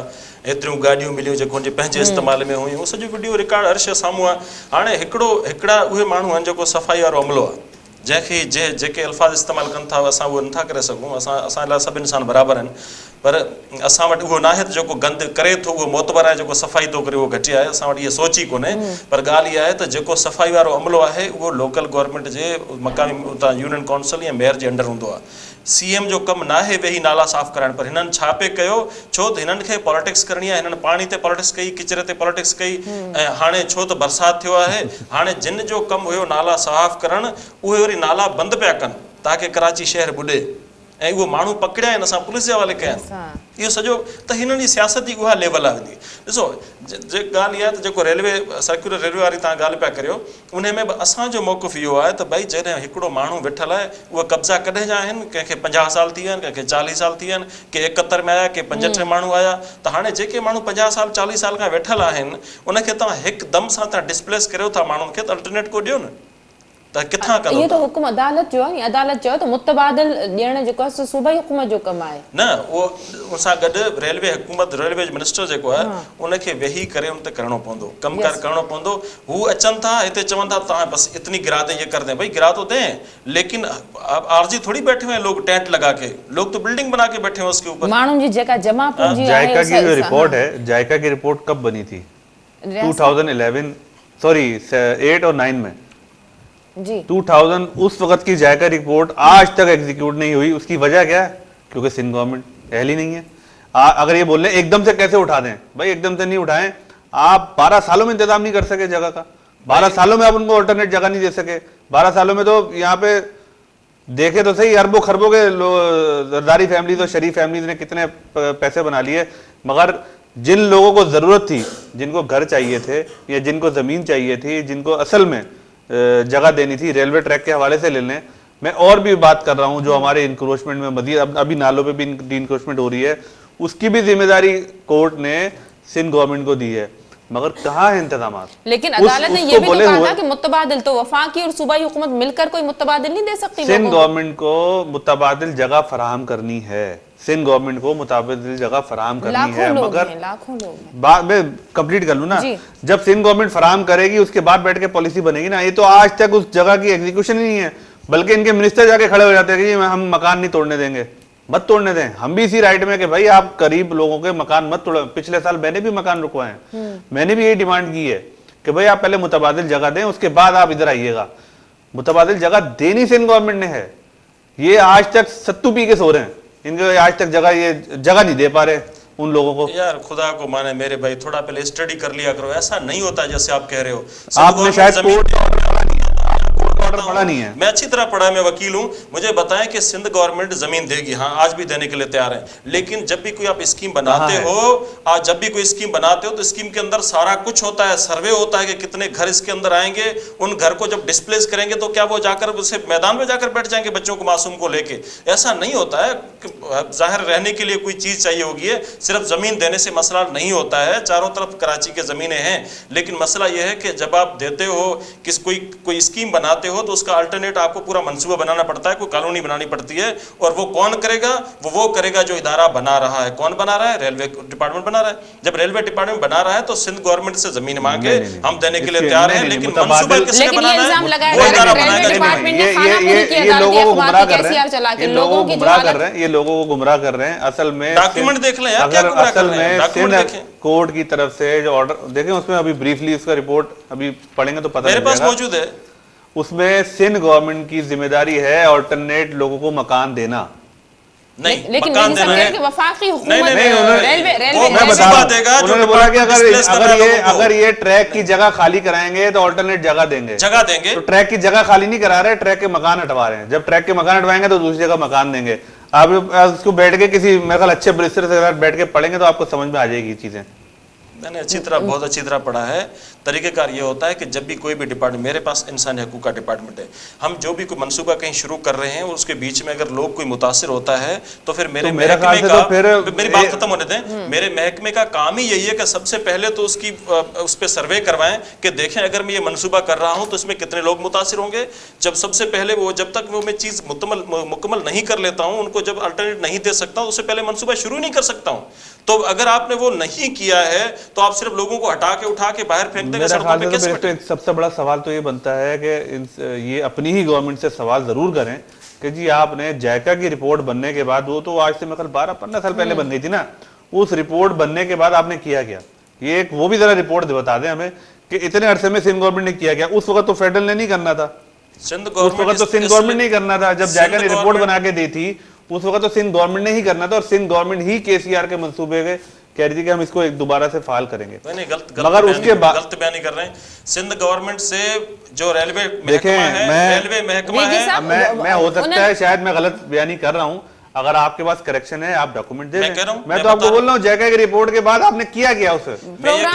एतिरियूं गाॾियूं मिलियूं जेको हुनजे पंहिंजे इस्तेमाल में हुयूं। उहो सॼो वीडियो रिकॉर्ड हर शइ साम्हूं आहे। हाणे हिकिड़ा उहे माण्हू आहिनि जेको सफ़ाई वारो अमलो आहे, जंहिंखे जेके अल्फाज़ इस्तेमालु कनि था असां उहो नथा करे सघूं। असां लाइ सभु इंसान बराबरि आहिनि, पर असां वटि उहो न आहे त जेको गंद करे थो उहो मोतबर आहे, जेको सफ़ाई थो करे उहो घटिया आहे। असां वटि इहा सोच ई कोन्हे। पर ॻाल्हि इहा आहे त जेको सफ़ाई वारो अमलो आहे उहो लोकल गवर्नमेंट जे मक़ामी उतां यूनियन काउंसिल या मेयर जे अंडर हूंदो आहे। CM जो कमु नाहे वेही नाला साफ़ कराइण, पर हिननि छा पे कयो? छो त हिननि खे पॉलिटिक्स करणी आहे। हिननि पाणी ते पॉलिटिक्स कई, किचरे ते पॉलिटिक्स कई, ऐं हाणे छो त बरसाति थियो आहे, हाणे जिन जो कमु हुयो नाला साफ़ करणु, उहे वरी नाला बंदि पिया कनि ताकी कराची शहर ॿुॾे, ऐं उहो माण्हू पकड़िया आहिनि, असां पुलिस जे हवाले कया आहिनि। इहो सॼो त हिननि जी सियासत जी उहा लेवल आहे वेंदी। ॾिसो ॻाल्हि इहा आहे त जेको रेलवे सर्कुलर रेलवे वारी तव्हां ॻाल्हि पिया करियो, उन में बि असांजो मौक़िफ़ इहो आहे त भई जॾहिं हिकिड़ो माण्हू वेठल आहे, उहे कब्ज़ा कॾहिं जा आहिनि, कंहिंखे 50 साल थी विया आहिनि, कंहिंखे 40 साल थी विया आहिनि, के 71 में आया, के 65 माण्हू आया। त हाणे जेके माण्हू 50 साल 40 साल खां वेठल आहिनि, उनखे तव्हां हिकदम सां तव्हां डिस्प्लेस करियो था माण्हुनि खे, त अल्टरनेट को ॾियो न। त किथां कंदो? इहो त हुकुम अदालत जो आहे। अदालत चयो त मुतबादिल ॾियण जेको आहे सूबाई हुकूमत जो कमु आहे। न उहो सां गॾु रेलवे हुकूमत, रेलवे जो मिनिस्टर जेको आहे उनखे वेही करे उन ते करिणो पवंदो, कमकार करिणो पवंदो। हू अचनि था हिते चवनि था तव्हां बस इतनी गिरा दें, ये कर दें। भाई गिरा तो दें, लेकिन आरजी थोड़ी बैठे हुए हैं लोग टेंट लगा के, लोग तो बिल्डिंग बना के बैठे हैं उसके ऊपर। माण्हुनि जी जेका जमा पूंजी आहे, जायका की जो रिपोर्ट है, जायका की रिपोर्ट कब बनी थी? 2011 सॉरी 8 और 9 में जी 2000 उस वक्त की जायका रिपोर्ट आज तक एग्जीक्यूट नहीं हुई। उसकी वजह क्या है? क्योंकि सिंध गवर्नमेंट अहल ही नहीं है। अगर ये बोल रहे एकदम से कैसे उठा दें, भाई एकदम से नहीं उठाएं। आप 12 सालों में इंतजाम नहीं कर सके जगह का, 12 सालों में आप उनको अल्टरनेट जगह नहीं दे सके। 12 सालों में तो यहाँ पे देखे तो सही अरबों खरबों के जरदारी फैमिलीज और शरीफ फैमिलीज ने कितने पैसे बना लिए, मगर जिन लोगों को जरूरत थी, जिनको घर चाहिए थे या जिनको जमीन चाहिए थी, जिनको असल में जगह देनी थी, रेलवे ट्रैक के हवाले से ले लें। मैं और भी बात कर रहा हूं जो हमारे इंक्रोचमेंट में मजीद अभी नालों पे भी इंक्रोचमेंट हो रही है, उसकी भी जिम्मेदारी कोर्ट ने सिंध गवर्नमेंट को दी है, मगर कहाँ है इंतजाम? लेकिन अदालत ने यह भी तो कहा था कि मुतबादिल तो वफाकी और सूबाई हुकूमत मिलकर कोई मुतबादिल नहीं दे सकती। सिंध गवर्नमेंट को मुतबादिल जगह फराहम करनी है, सिंध गवर्नमेंट को मुतबादिल जगह फराहम करनी है, मगर लाखों लोग बात मैं कंप्लीट कर लूं ना। जब सिंध गवर्नमेंट फराहम करेगी उसके बाद बैठ के पॉलिसी बनेगी ना। ये तो आज तक उस जगह की एग्जीक्यूशन ही नहीं है, बल्कि इनके मिनिस्टर जाके खड़े हो जाते हैं कि हम मकान नहीं तोड़ने देंगे। मत तोड़ने दें, हम भी इसी राइट में कि भाई आप गरीब लोगों के मकान मत तोड़ो। पिछले साल मैंने भी मकान रुकवाए हैं, मैंने भी यही डिमांड की है कि भाई आप पहले मुतबादिल जगह दें, उसके बाद आप इधर आइएगा। मुतबादिल जगह देनी सिंध गवर्नमेंट ने है। ये आज तक सत्तू पी के सो रहे हैं, इनको आज तक ये जगह नहीं दे पा रहे उन लोगों को। यार खुदा को माने मेरे भाई, थोड़ा पहले स्टडी कर लिया करो। ऐसा नहीं होता जैसे आप कह रहे हो। आपने शायद पढ़ा नहीं है। मैं अच्छी तरह पढ़ा, मैं वकील हूं। मुझे बताएं कि सिंध गवर्नमेंट जमीन देगी, हाँ आज भी देने के लिए तैयार है, लेकिन जब भी कोई आप स्कीम बनाते हो, आज जब भी कोई स्कीम बनाते हो तो स्कीम के अंदर सारा कुछ होता है, सर्वे होता है कि कितने घर इसके अंदर आएंगे। उन घर को जब डिस्प्लेस करेंगे तो क्या वो जाकर उसे मैदान में जाकर बैठ जाएंगे बच्चों को, मासूम को लेके? ऐसा नहीं होता है। जाहिर रहने के लिए कोई चीज चाहिए होगी है, सिर्फ जमीन देने से मसला नहीं होता है। चारों तरफ कराची के जमीनें हैं, लेकिन मसला यह है कि जब आप देते हो, कोई स्कीम बनाते हो, तो उसका अल्टरनेट आपको पूरा मंसूबा बनाना पड़ता है, कोई कॉलोनी बनानी पड़ती है। और वो कौन करेगा? वो करेगा जो इदारा बना रहा है। कौन बना रहा है? रेलवे डिपार्टमेंट बना रहा है। जब रेलवे डिपार्टमेंट बना रहा है तो सिंध गवर्नमेंट से जमीन मांगे, हम देने के लिए तैयार हैं, लेकिन मंसूबा किसने बनाना है? वो इदारा बनाएगा। ये लोगों को गुमराह कर रहे हैं, ये लोगों को गुमराह कर रहे हैं, ये लोगों को गुमराह कर रहे हैं। असल में डॉक्यूमेंट देख लें यार, क्या गुमराह कर रहे हैं? डॉक्यूमेंट देखें, कोर्ट की तरफ से जो ऑर्डर देखें, उसमें अभी ब्रीफली उसका रिपोर्ट अभी पढ़ेंगे तो पता मेरे पास मौजूद है। उसमें सिंध गवर्नमेंट की जिम्मेदारी है अल्टरनेट लोगों को मकान देना। नहीं, लेकिन मकान वही सब देना कह है। कि वफाकी हुकूमत नहीं, रेलवे वो मैं मुसीबत बता रहा हूं, देगा जो उन्होंने बोला कि डिस्प्लेस कर रहा है लोगों को। अगर ये ट्रैक की जगह खाली कराएंगे तो ऑल्टरनेट जगह देंगे। देंगे तो ट्रैक की जगह खाली नहीं करा रहे, ट्रैक के मकान हटवा रहे हैं। जब ट्रैक के मकान हटवाएंगे तो दूसरी जगह मकान देंगे। आप उसको बैठ के किसी मेरे ख्याल अच्छे बैरिस्टर से बैठ के पढ़ेंगे तो आपको समझ में आ जाएगी चीजें। मैंने बहुत अच्छी तरह पढ़ा है। तरीकेकार ये होता है कि जब भी कोई भी डिपार्टमेंट, मेरे पास इंसानी हकूक़ का डिपार्टमेंट है, हम जो भी कोई मनसूबा कहीं शुरू कर रहे हैं और उसके बीच में अगर लोग कोई मुतासिर होता है तो फिर मेरे महकमे का, मेरी बात खत्म होने दें, मेरे महकमे का काम ही यही है कि सबसे पहले तो उस पर सर्वे करवाएं कि देखें अगर मैं ये मनसूबा कर रहा हूँ तो इसमें कितने लोग मुतासिर होंगे। जब सबसे पहले जब तक वो मैं चीज़ मुकम्मल नहीं कर लेता हूँ, उनको जब अल्टरनेट नहीं दे सकता हूँ, उससे पहले मनसूबा शुरू नहीं कर सकता हूँ। तो अगर आपने वो नहीं किया है तो आप सिर्फ लोगों को हटा के उठा के बाहर फेंक देंगे सड़कों पे, कैसे बैठे? सबसे बड़ा सवाल तो ये बनता है कि ये अपनी ही गवर्नमेंट से सवाल जरूर करें कि जी आपने जायका की रिपोर्ट बनने के बाद, वो तो आज से मतलब 12-15 साल पहले बन गई थी ना, उस रिपोर्ट बनने के बाद आपने किया क्या? ये एक वो भी जरा रिपोर्ट बता दें हमें कि इतने अरसे में सिंध गवर्नमेंट ने किया क्या। उस वक्त तो फेडरल ने नहीं करना था, उस वक्त तो सिंध गवर्नमेंट नहीं करना था। जब जायका ने रिपोर्ट बना के दी थी उस वक्त तो सिंध गवर्नमेंट ने ही करना था, और सिंध गवर्नमेंट ही केसीआर के मंसूबे के कह रही थी कि हम इसको एक दोबारा से फाल करेंगे। नहीं, मगर उसके बाद गलत बयान नहीं कर रहे हैं। सिंध गवर्नमेंट से जो रेलवे देखें, महकमा है, मैं हो सकता है शायद मैं गलत बयानी कर रहा हूं, अगर आपके पास करेक्शन है आप डॉक्यूमेंट दे दें। मैं तो आपको बोल रहा हूं जायका की रिपोर्ट के बाद आपने किया क्या उसे?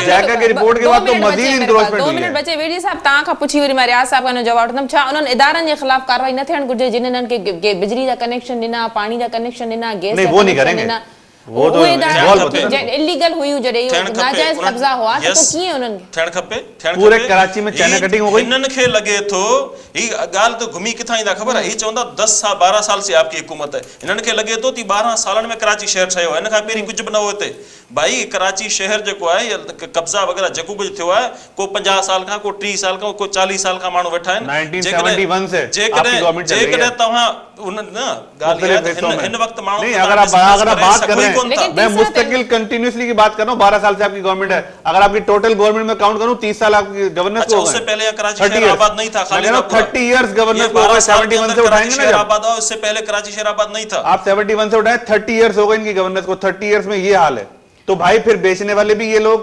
जायका की रिपोर्ट के बाद तो मजीद इंक्रोचमेंट हुई है। 2 मिनट बचे वीर जी साहब, ता का पुछी वरी मैं रियाज साहब का जवाब वठंदम। छा उन्हनि इदारनि जे खिलाफ कार्रवाई न थियण घुर्जे जिन्हनि के बिजली जा कनेक्शन ॾिना, पाणी जा कनेक्शन ॾिना, गैस नहीं वो नहीं करेंगे, वो तो इलीगल हुई जड़े नाजायज कब्जा हुआ तो कीअं उन्हनि थियण खपे। पूरे कराची में चाइना कटिंग हो गई। इन्हनि खे लगे थो ही ॻाल्हि तो घुमी किथां ईंदा ख़बर आहे? ही चवंदा 10-12 साल से आपकी हुकूमत है। इन्हनि खे लगे थो 12 सालनि में कराची शहर ठहियो आहे, इन खां पहिरीं कुझु बि न हो हिते। भाई कराची शहर जेको आहे कब्जा वग़ैरह जेको कुझु थियो आहे, को 50 साल खां, को 30 साल खां, को 40 साल खां माण्हू वेठा आहिनि। 1971 से आपकी गवर्नमेंट चल रही है। जेकॾहिं तव्हां उन न ॻाल्हि हिन वक़्त माण्हू नहीं, अगर आप बात कर रहे हैं, मैं मुस्तकिल कंटिन्यूअसली की बात कर रहा हूं। 12 साल से आपकी गवर्नमेंट है। अगर आपकी टोटल गवर्नमेंट में काउंट करूं 30 साल आपकी गवर्नेंस को हो गए। उससे पहले यहाँ कराची शहर आबाद नहीं था, खाली 30 इयर्स गवर्नेंस को 71 से उठाएंगे ना, जब आबाद हुआ उससे पहले कराची शहर आबाद नहीं था। आप 71 से उठाए, 30 इयर्स हो गए इनकी गवर्नेंस को। 30 इयर्स में ये हाल है तो भाई फिर बेचने वाले भी ये लोग,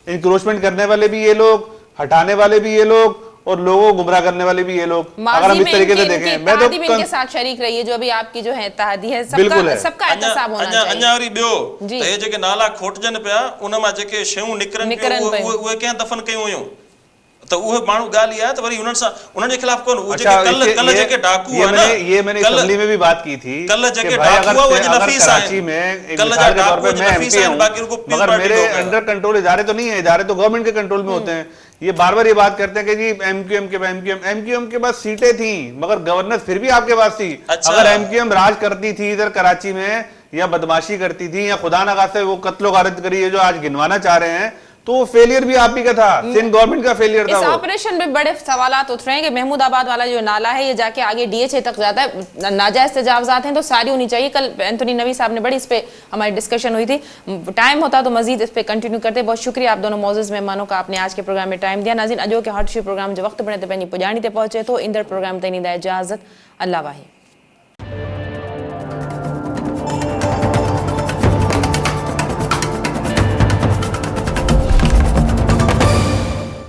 इंक्रोचमेंट करने वाले भी ये लोग, हटाने वाले भी ये लोग, और लोगों को गुमराह करने वाले भी ये लोग। अगर हम इस तरीके से देखें, मैं तो इनके साथ शरीक रही है, जो अभी आपकी जो है इत्तेहादी है, सबका एहतसाब होना चाहिए। अन्या वरी ॿियो त हे जेके नाला खोटजनि पिया, उन मां जेके शयूं निकिरनि पियूं उहे कंहिं दफ़न कयूं हुयूं, त उहे माण्हू ॻाल्हि इहा आहे त वरी उन्हनि जे खिलाफ़ कोन। उहे जेके कल जेके डाकू हुआ ना, ये मैंने असेंबली में भी बात की थी, कल जेके डाकू हुआ वो नफीस कराची में कल जा डाकू मैं एमपी हूं, मगर मेरे अंडर कंट्रोल इदारे तो नहीं है, इदारे तो गवर्नमेंट के कंट्रोल में होते हैं। ये बार-बार ये बात करते हैं कि जी एमक्यूएम के पास सीटें थी मगर गवर्नेंस फिर भी आपके पास थी। अगर एमक्यूएम राज करती थी इधर कराची में, या बदमाशी करती थी, या खुदा न खास्ते वो कत्लो गारत करी है जो आज गिनवाना चाह रहे हैं, तो फेलियर भी आप ही का था, सिंध गवर्नमेंट का फेलियर था। इस ऑपरेशन में बड़े सवालात उठ रहे हैं कि महमूदाबाद वाला जो नाला है ये जाके आगे डीएचए तक जाता है, नाजायज तजावजात हैं तो सारी होनी चाहिए। कल एंथोनी नवी साहब ने बड़ी इस पे हमारी डिस्कशन हुई थी, टाइम होता तो मजीद इस पे कंटिन्यू करते। बहुत शुक्रिया आप दोनों मौजूद मेहमानों का, आपने आज के प्रोग्राम में टाइम दिया। नाज़रीन, अजो के हॉट शो प्रोग्राम जो वक्त बने तो पंहिंजी पुॼाणी ते पहुचे तो ईंदड़ प्रोग्राम ते ॾींदा इजाज़त। अल्लाह वाहे।